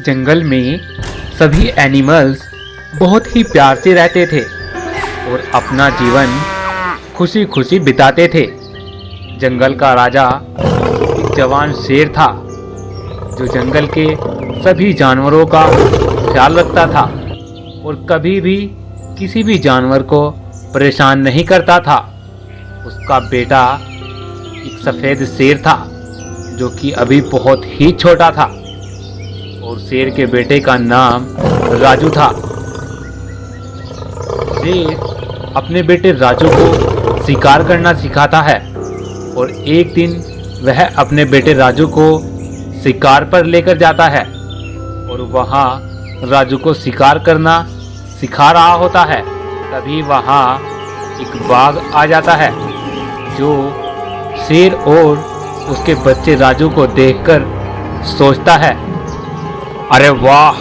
जंगल में सभी एनिमल्स बहुत ही प्यार से रहते थे और अपना जीवन खुशी खुशी बिताते थे। जंगल का राजा एक जवान शेर था जो जंगल के सभी जानवरों का ख्याल रखता था और कभी भी किसी भी जानवर को परेशान नहीं करता था। उसका बेटा एक सफ़ेद शेर था जो कि अभी बहुत ही छोटा था और शेर के बेटे का नाम राजू था। शेर अपने बेटे राजू को शिकार करना सिखाता है और एक दिन वह अपने बेटे राजू को शिकार पर लेकर जाता है और वहाँ राजू को शिकार करना सिखा रहा होता है। तभी वहाँ एक बाघ आ जाता है जो शेर और उसके बच्चे राजू को देखकर सोचता है, अरे वाह,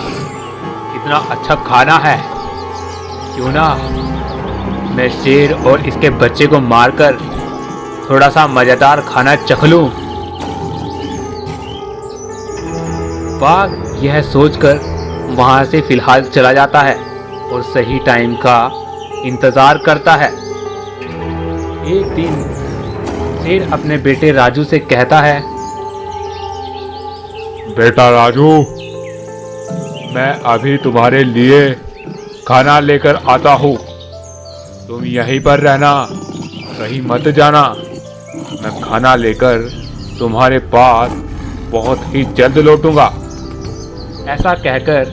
कितना अच्छा खाना है, क्यों ना मैं शेर और इसके बच्चे को मारकर थोड़ा सा मज़ेदार खाना चख लूं। बाघ यह सोचकर वहां से फिलहाल चला जाता है और सही टाइम का इंतज़ार करता है। एक दिन शेर अपने बेटे राजू से कहता है, बेटा राजू, मैं अभी तुम्हारे लिए खाना लेकर आता हूँ। तुम यहीं पर रहना, कहीं मत जाना। मैं खाना लेकर तुम्हारे पास बहुत ही जल्द लौटूंगा। ऐसा कहकर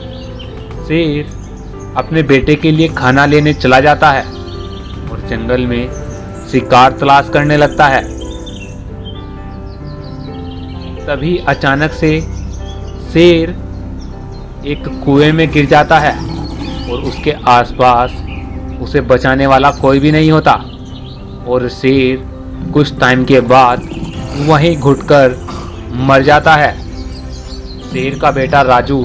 शेर अपने बेटे के लिए खाना लेने चला जाता है और जंगल में शिकार तलाश करने लगता है। तभी अचानक से शेर एक कुएं में गिर जाता है और उसके आसपास उसे बचाने वाला कोई भी नहीं होता और शेर कुछ टाइम के बाद वहीं घुटकर मर जाता है। शेर का बेटा राजू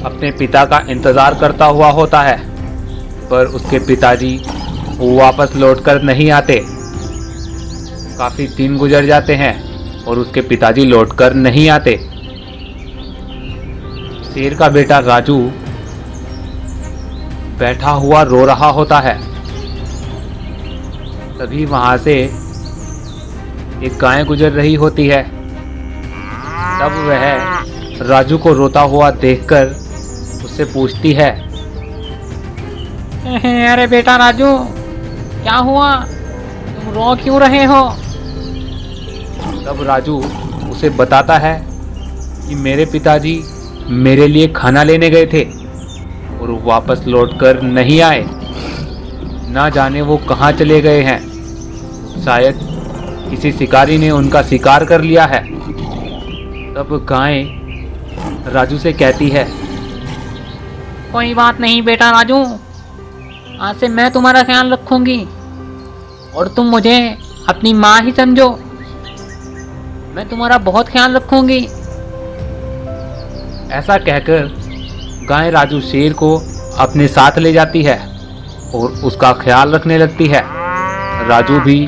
अपने पिता का इंतज़ार करता हुआ होता है पर उसके पिताजी वापस लौटकर नहीं आते। काफ़ी दिन गुजर जाते हैं और उसके पिताजी लौटकर नहीं आते। शेर का बेटा राजू बैठा हुआ रो रहा होता है। तभी वहां से एक गाय गुजर रही होती है। तब वह राजू को रोता हुआ देखकर उससे पूछती है, अरे बेटा राजू, क्या हुआ? तुम रो क्यों रहे हो? तब राजू उसे बताता है कि मेरे पिताजी मेरे लिए खाना लेने गए थे और वापस लौटकर नहीं आए। ना जाने वो कहाँ चले गए हैं। शायद किसी शिकारी ने उनका शिकार कर लिया है। तब गाय राजू से कहती है, कोई बात नहीं बेटा राजू, आज से मैं तुम्हारा ख्याल रखूंगी और तुम मुझे अपनी माँ ही समझो। मैं तुम्हारा बहुत ख्याल रखूंगी। ऐसा कहकर गाय राजू शेर को अपने साथ ले जाती है और उसका ख्याल रखने लगती है। राजू भी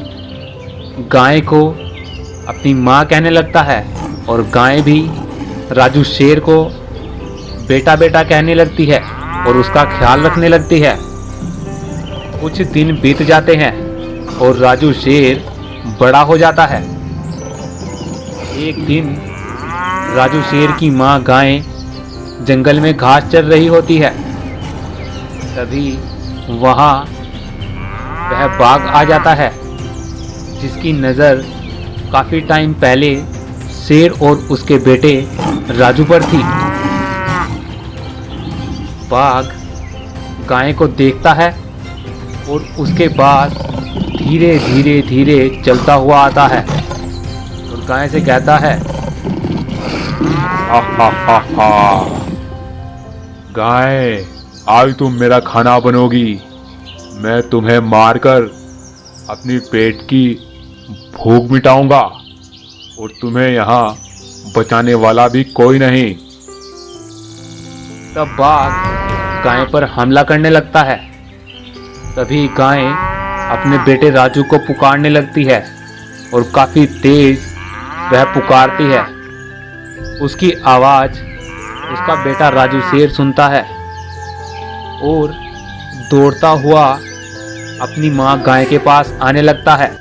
गाय को अपनी माँ कहने लगता है और गाय भी राजू शेर को बेटा बेटा कहने लगती है और उसका ख्याल रखने लगती है। कुछ दिन बीत जाते हैं और राजू शेर बड़ा हो जाता है। एक दिन राजू शेर की माँ गाय जंगल में घास चर रही होती है। तभी वहाँ वह बाघ आ जाता है जिसकी नज़र काफ़ी टाइम पहले शेर और उसके बेटे राजू पर थी। बाघ गाय को देखता है और उसके पास धीरे धीरे धीरे चलता हुआ आता है और गाय से कहता है, हा हा हा हा, गाय, आज तुम मेरा खाना बनोगी। मैं तुम्हें मारकर अपनी पेट की भूख मिटाऊंगा और तुम्हें यहाँ बचाने वाला भी कोई नहीं। तब बाघ गाय पर हमला करने लगता है। तभी गाय अपने बेटे राजू को पुकारने लगती है और काफ़ी तेज वह पुकारती है। उसकी आवाज़ उसका बेटा राजू शेर सुनता है और दौड़ता हुआ अपनी माँ गाय के पास आने लगता है।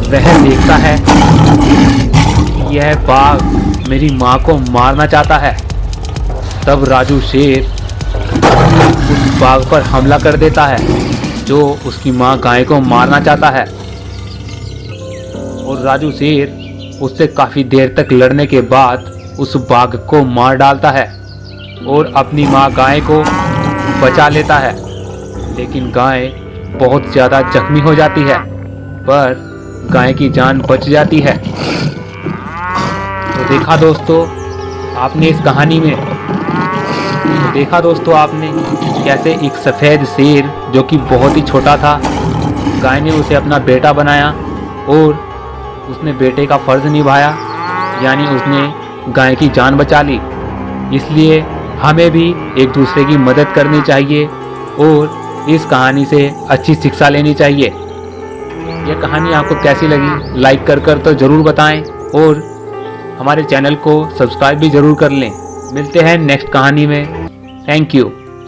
वह देखता है कि यह बाघ मेरी माँ को मारना चाहता है। तब राजू शेर उस बाघ पर हमला कर देता है जो उसकी माँ गाय को मारना चाहता है। और राजू शेर उससे काफ़ी देर तक लड़ने के बाद उस बाघ को मार डालता है और अपनी माँ गाय को बचा लेता है। लेकिन गाय बहुत ज़्यादा जख्मी हो जाती है, पर गाय की जान बच जाती है। तो देखा दोस्तों आपने इस कहानी में कैसे एक सफ़ेद शेर जो कि बहुत ही छोटा था, गाय ने उसे अपना बेटा बनाया और उसने बेटे का फ़र्ज़ निभाया, यानी उसने गाय की जान बचा ली। इसलिए हमें भी एक दूसरे की मदद करनी चाहिए और इस कहानी से अच्छी शिक्षा लेनी चाहिए। यह कहानी आपको कैसी लगी लाइक कर तो ज़रूर बताएं और हमारे चैनल को सब्सक्राइब भी ज़रूर कर लें। मिलते हैं नेक्स्ट कहानी में। Thank you.